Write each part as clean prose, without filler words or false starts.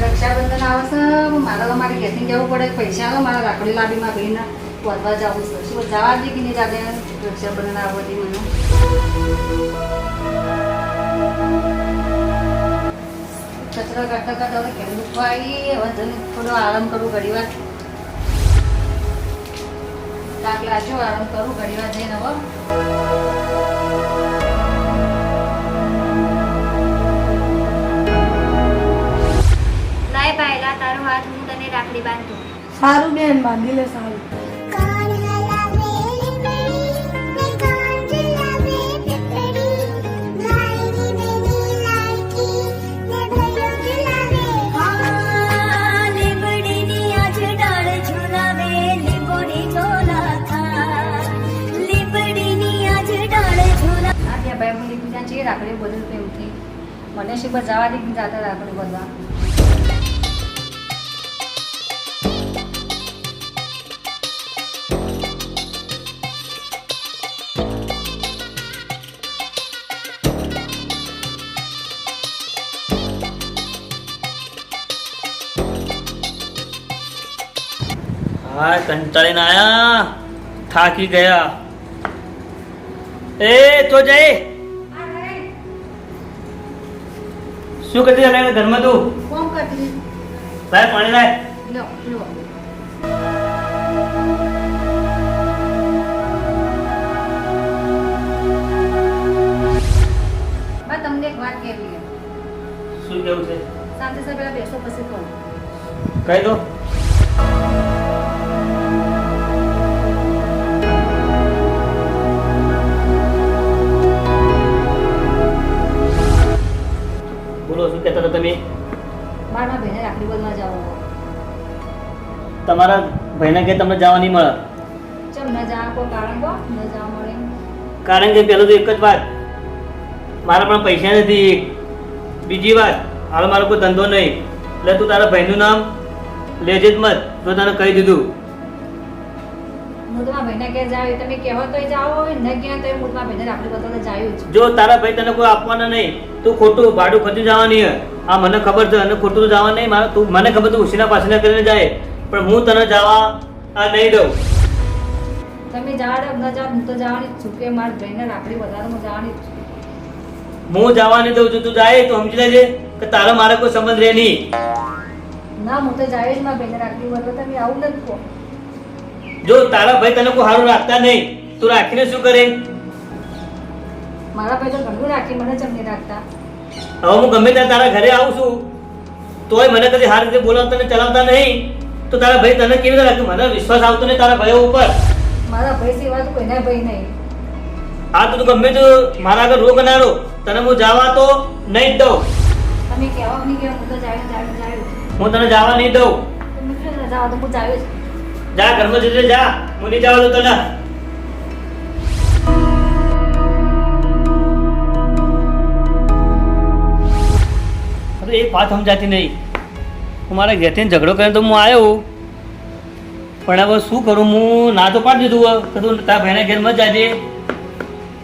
રક્ષાબંધન આવશે મારે મારી ઘેરથી જવું પડે પૈસા મારા રાખડી લાડીમાં ભાઈને વધવા જવું છે શું જવા દે કે નહીં જાતે રક્ષાબંધન આવવાથી મને કચરા કાઢતા કાઢતા હવે કેમ દુખવા આવી હવે જઈને થોડો આરામ કરું ઘડી વાર તાક લાગ્યો આરામ કરું ઘડી વાર જઈને હવે પહેલા તારો હાથ હું તને રાખડી બાંધું. સારું બેન બાંધી લે સારું. રાખડી બધું પ્રેમથી મને શું જવા દે જાતા રાખડી બધા હા કંટાળીને આયા થાકી ગયા એ તો જઈ શું કરતી હતી ઘરમાં તું કોમ કરતી લાય પાણી લાય લો લો બા તમને એક વાત કહેવી છે શું કેવું છે શાંતિ સે પેલા બેસો પછી કહું કહી દો બોલો શું કહેતા હતા તમે મારા ભાઈને રાખડી બંધવા જવાનું તમારા ભાઈને કે તમને જવા નહીં મળે ચમ ન જા કોઈ કારણ કહો ન જવા મળે કારણ કે પેલું તો એક જ વાત મારા પણ પૈસા નથી બીજી વાત હાલ મારો કોઈ ધંધો નહીં એટલે તું તારા ભાઈનું નામ લેજે જ મત તો તને કહી દીધું હું તમારા ભાઈને ઘેર જાવ તમે કહેવો તોય જાઓ ન ગયા તોય હું તમારા ભાઈને રાખડી બંધવા જાયું જ જો તારા ભાઈ તને કોઈ આપવાના નહીં તું ખોટું ભાડું ખર્ચી જવાની હે આ મને ખબર છે અને ખોટું તો જવા નહીં મારે તું મને ખબર તું ઉસીના પાછળ કરીને જાય પણ હું તને જવા આ નહીં દઉં તમે જાવ ન જાવ હું તો જવાની જ છું કે મારા ભાઈને રાખડી વધારે હું જવાની જ છું હું જવા નહીં દઉં છું તું જાય તો સમજી લેજે કે તારા મારે કોઈ સંબંધ રહે નહીં ના હું તો જાય જ મારા ભાઈને રાખડી બંધવા તમે આવું નથી કહો જો તારા ભાઈ તને કોઈ સારું રાખતા નહીં તું રાખીને શું કરે મારા ભાઈ તો ઘણું રાખી મને ચમ નહીં રાખતા હવે હું ગમે ત્યાં તારા ઘરે આવું છું તોય મને કદી સારી રીતે બોલાવતા ને ચલાવતા નહીં તો તારા ભાઈ તને કેવી રીતે રાખે મને વિશ્વાસ આવતો નહીં તારા ભાઈઓ ઉપર મારા ભાઈ સિવાય તો કોઈના ભાઈ નહીં આ તો તું ગમે તો મારા આગળ રોક ના રો તને હું જવા તો નહીં જ દઉં તમે કહેવા નહીં કે હું તો જાય હું તને જવા નહીં દઉં તમે કેમ ન જાવ તો હું જાય જ જા ઘરમાં જજે જા હું નહીં જવા દઉં તને એક વાત સમજાતી નહીં હું મારા ઘેરથી ઝઘડો કરીને તો હું આવ્યો પણ હવે શું કરું હું ના તો પાડી દીધું કે તું તારા ભાઈના ઘેરમાં જ જાજે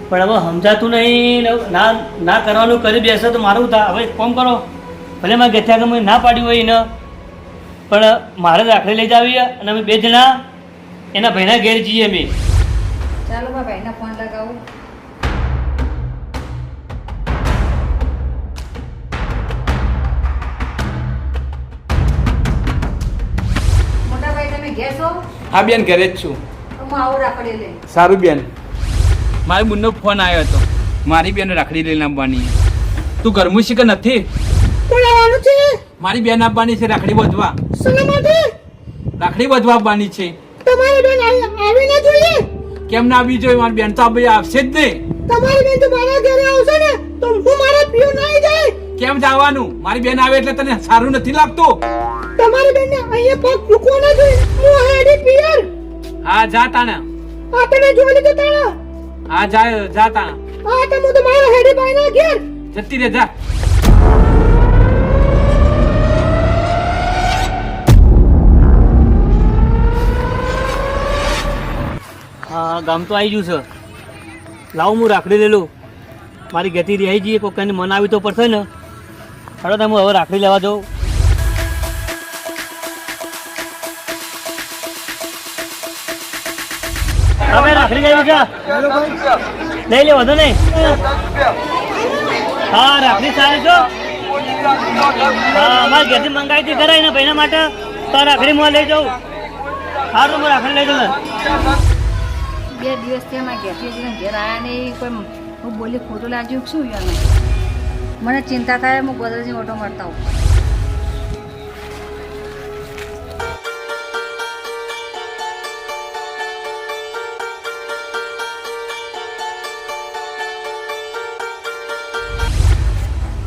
પણ હવે સમજાતું નહીં ના ના કરવાનું કરી બેસે તો મારું થાય હવે કોમ કરો ભલે મારા ઘેરથી આગળ મેં ના પાડ્યું હોય એને પણ મારે રાખડી લઈ જાવી અને અમે બે જણા એના ભાઈના ઘેર જઈએ અમે ચાલો મારા ભાઈને ફોન લગાવું મોટા ભાઈ તમે ઘેર છો હા બેન ઘરે જ છું તો હું આવું રાખડી લઈ સારું બેન મારી બુનનો ફોન આવ્યો હતો મારી બેન રાખડી લઈને આવવાની તું ઘરમાં છે કે નથી મારી બેન આપવાની છે રાખડી બાંધવા રાખડી બાંધવા આપવાની છે તમારી બેન આવી ના જોઈએ કેમ ના આવી જોઈએ મારી બેન તો આવશે જ નહીં તમારી બેન તો મારા ઘરે આવશે ને તો હું મારા પીઓ નહીં જાય કેમ જવાનું મારી બેન આવે એટલે તને સારું નથી લાગતું તમારી બેન ને અહીંયા પગ મૂકવો ના જોઈએ હું હેડી પીએ હા જા તાણા આ તને જોઈ લીધો તાણા હા જા તાણા આ તો હું તો મારા હેડી ભાઈ ના ઘેર જતી રે જા હા ગામ તો આવી ગયું છે. લાવ હું રાખડી લઈ લઉં. મારી ઘેરથી રહી જઈએ કોઈ કઈને મનાવી તો પડશે ને. ચાલો તમે હવે રાખડી લેવા જાઉં. તમે રાખડી લઈ લીધા લઈ લે વધુ નહીં. હા રાખડી સારી છો. હા અમારે ઘેરથી મંગાવી હતી ખરા એના ભાઈના માટે તો રાખડી હું લઈ જાઉં. સારું હું રાખડી લઈ જાઉં. 2 દિવસથી અમારા ઘેરથી હજી ઘેર આવ્યા નહીં. કોઈ હું બોલી ખોટું લાગ્યું કે શું યાર મને ચિંતા થાય. હું ગોદરેજની ઓટો મારતા હોઉં.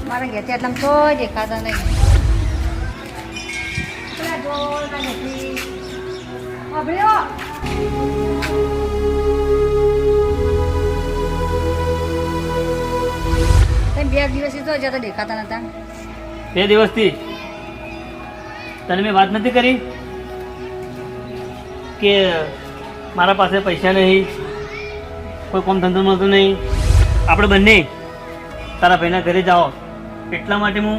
મારા ઘેરથી આટલા કોઈ દેખાતા નહીં. પેલા જો મારા ઘેરથી અભળ્યો. તમે 2 દિવસથી તો જતા દેખાતા નતા. 2 દિવસથી તને મેં વાત નથી કરી કે મારા પાસે પૈસા નહીં, કોઈ કામ ધંધો મળતું નહીં, આપણે બંને તારા ભાઈના ઘરે જાઓ એટલા માટે હું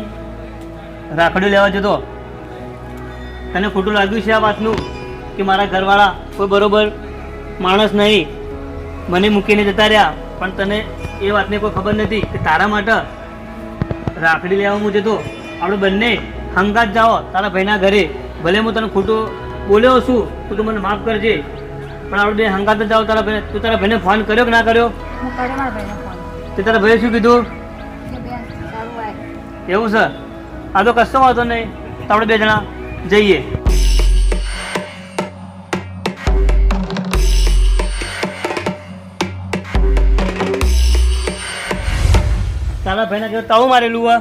રાખડીઓ લેવા જતો. તને ખોટું લાગ્યું છે આ વાતનું કે મારા ઘરવાળા કોઈ બરોબર માણસ નહીં, મને મૂકીને જતા રહ્યા. પણ તને એ વાતની કોઈ ખબર નથી કે તારા માટે રાખડી લેવા હું જતો. આપણે બંને હંગાત જાઓ તારા ભાઈના ઘરે. ભલે હું તને ખોટું બોલ્યો છું તો તું મને માફ કરજે, પણ આપણે બે હંગાત જ જાઓ તારા ભાઈને. તું તારા ભાઈને ફોન કર્યો કે ના કર્યો? હું કર્યો મારા ભાઈને ફોન. તે તારા ભાઈએ શું કીધું? કે બેન સારું વાય. એવું છે? આ તો કશો વાંધો નહીં, તો આપણે 2 જણા જઈએ. તારા ભાઈના ઘરે તાળું મારેલું હોય.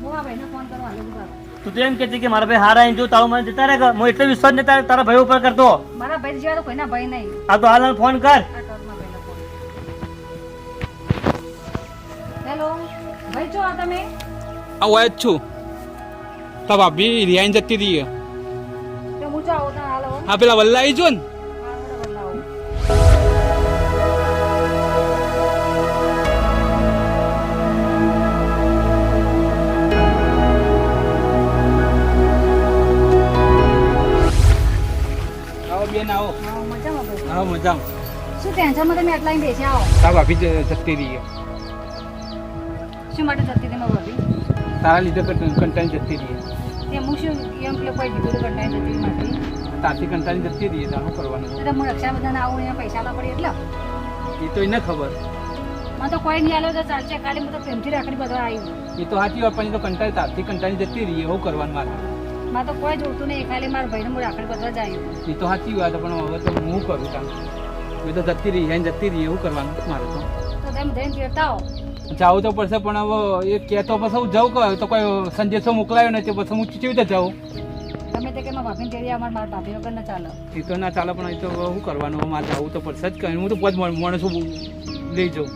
હું આ ભાઈને ફોન કરવા હાલું છું. તું તો એમ કહેતી કે મારા ભાઈ હારા આવીને જો તાળું મારી જતા રહે. હું એટલો વિશ્વાસ નહીં તારા ભાઈ ઉપર કરતો. મારા ભાઈ જેવા તો કોઈના ભાઈ નહીં. આ તો હાલ ફોન કર. આ કર મારા ભાઈને ફોન. હેલો ભાઈ છો આ તમે? આ હોય જ છું. તા ભાભી રિયાઈન જતી રહી તો હું જો આવું ત્યાં હાલ આવો. હા પેલા વલ્લા આવી જો ને હા બરાબર લાવો. આવો બેન આવો. હા મજામાં ભાઈ. હા મજામાં. શું ટેન્શનમાં તમે આટલા અહીં બેસી આવો? તા ભાભી જતી રહી શું માટે જતી હતી મારી ભાભી? તારા લીધે કંટાળી જતી રહી. તે હું શું એમ પેલો કોઈ દીધું તો કંટાળી જતી મારથી. તારથી કંટાળી જતી રહી તારું કરવાનું એટલે હું રક્ષાબંધન આવું એના પૈસા ના પડે એટલે એ તો એને ખબર. મને તો કોઈ નહીં આવ્યો તો ચાલશે. ખાલી હું તો પ્રેમથી રાખડી બધા આવ્યું. એ તો સાચી વાત પણ એ તો તારથી કંટાળી જતી રહી એવું કરવાનું મારે. મારે તો કોઈ જોતું નહીં. ખાલી મારા ભાઈને હું રાખડી બધા જ આવ્યું. એ તો સાચી વાત પણ હવે તો હું કરું કામ. એ તો જતી રહી એવું કરવાનું મારે તો. તો તમે જઈને તેડતા આવો. જાવું તો પડશે પણ હવે એ કહેતો પછી હું જાઉં કહે તો કોઈ સંદેશો મોકલાયો નથી પછી હું કેવી રીતે જાઉં? ગમે તે કે મારા ભાભીને તેડી આવે. મારા ભાભી વગર ના ચાલે. એ તો ના ચાલે પણ એ તો શું કરવાનું હવે મારે જવું તો પડશે જ કહે. હું તો પોત માણસો લઈ જાઉં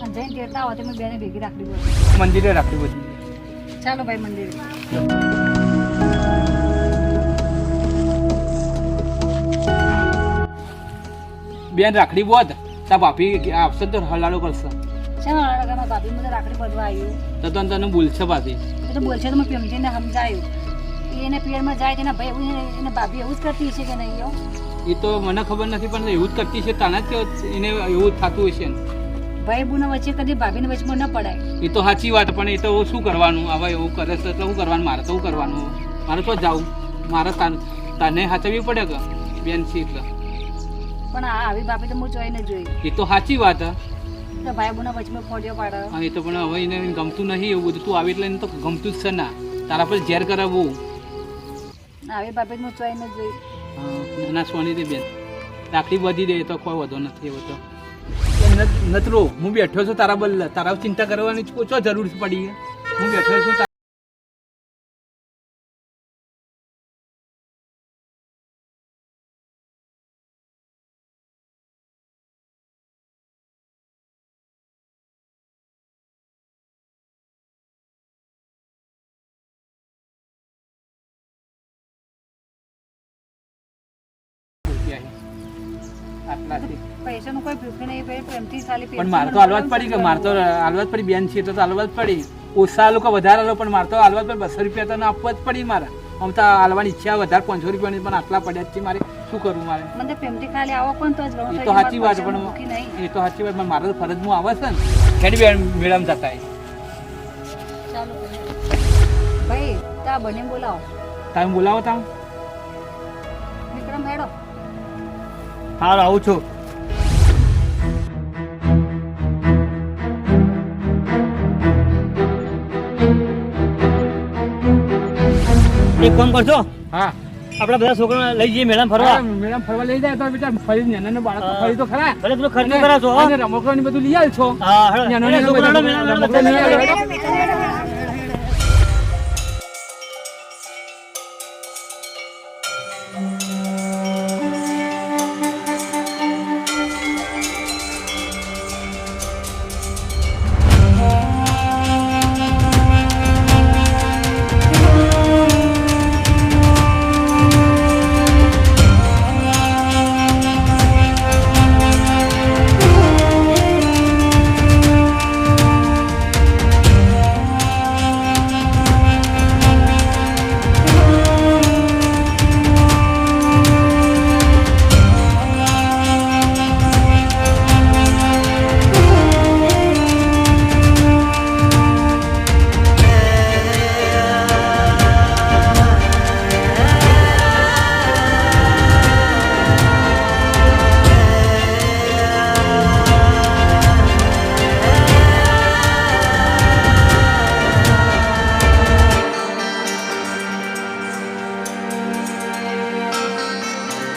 અને જઈને તેડતા આવો. તમે બેને ભેગી રાખડી બોલો. મંદિરે રાખડી બધી. ચાલો ભાઈ મંદિરે. બેન રાખડી બોધ તા ભાભી આપશે તો હલાડો કરશે ચાલો મારા ભાભી મને રાખડી બધવા આવ્યું તો તને બોલશે ભાભી. એ તો બોલશે તો મેં પ્રેમજીને સમજાયું. એને પિયરમાં જાય તેના ભાઈ એવું એને ભાભી એવું જ કરતી હશે કે નહીં? એવું એ તો મને ખબર નથી પણ એવું જ કરતી છે તાના જ એને એવું જ થતું હશે ને. ભાઈ બુના વચ્ચે કદી ભાભીને વચમાં ન પડાય. એ તો સાચી વાત પણ એ તો શું કરવાનું હવે એવું કરે છે એટલે શું કરવાનું મારે તો શું કરવાનું મારે તો જાવું મારે તને સાચવવી પડે કે બેન છે એટલે. પણ આ આવી ભાભી તો હું જોઈને જોઈ. એ તો સાચી વાત તો ભાઈ બુના વચમાં ફોડ્યો પાડે. હા એ તો પણ હવે એને ગમતું નહીં એવું બધું તું આવી એટલે એને તો ગમતું જ છે ના તારા પર ઝેર કરાવવું. આવી ભાભી હું જોઈને જોઈ. હા ના સોની દે બેન રાખડી બધી દે તો કોઈ વધો નથી એવો તો નતરો હું બેઠો છું તારા બદલે તારા ચિંતા કરવાની શું જરૂર પડી હું બેઠો છું. લાસી. પૈસાનું કોઈ ભૂખ્યું નહીં ભાઈ, પ્રેમથી ખાલી પણ મારે તો હાલવા જ પડી કે મારે તો હાલવા જ પડી બેન છે તો હાલવા જ પડી. ઓછા લોકો વધારે હાલો પણ મારે તો હાલવા જ પડી. 200 રૂપિયા તો આપવા જ પડી મારે. આમ તો હાલવાની ઈચ્છા વધારે 500 રૂપિયાની પણ આટલા પડ્યા જ છે મારે. શું કરવું મારે? મને પ્રેમથી ખાલી આવો પણ તો જ રહું. એ તો સાચી વાત ભૂખી નહીં. પણ એ તો સાચી વાત પણ મારે તો ફરજમાં આવે છે ને. ખેડી બેન મેળામ જતા હોય. ચાલો ભાઈ તા બને બોલાવો. તમે બોલાવો તા. વિક્રમ હેડો. હાલ આવું છું. એક કામ કરશો, હા આપડા બધા છોકરા લઈ જઈએ મેળામાં ફરવા. મેડમ ફરવા લઈ જાય તો બેટા ફરી નાના બાળકો ફરી તો ખરા. ભલે પેલો ખર્ચો કરાવશો. અને રમકડાં ને બધું લઈ આવશો. હા, હેડો. નાના છોકરાઓને રમકડાં મેળામાં લઈ આવજો. હેડો, હેડો.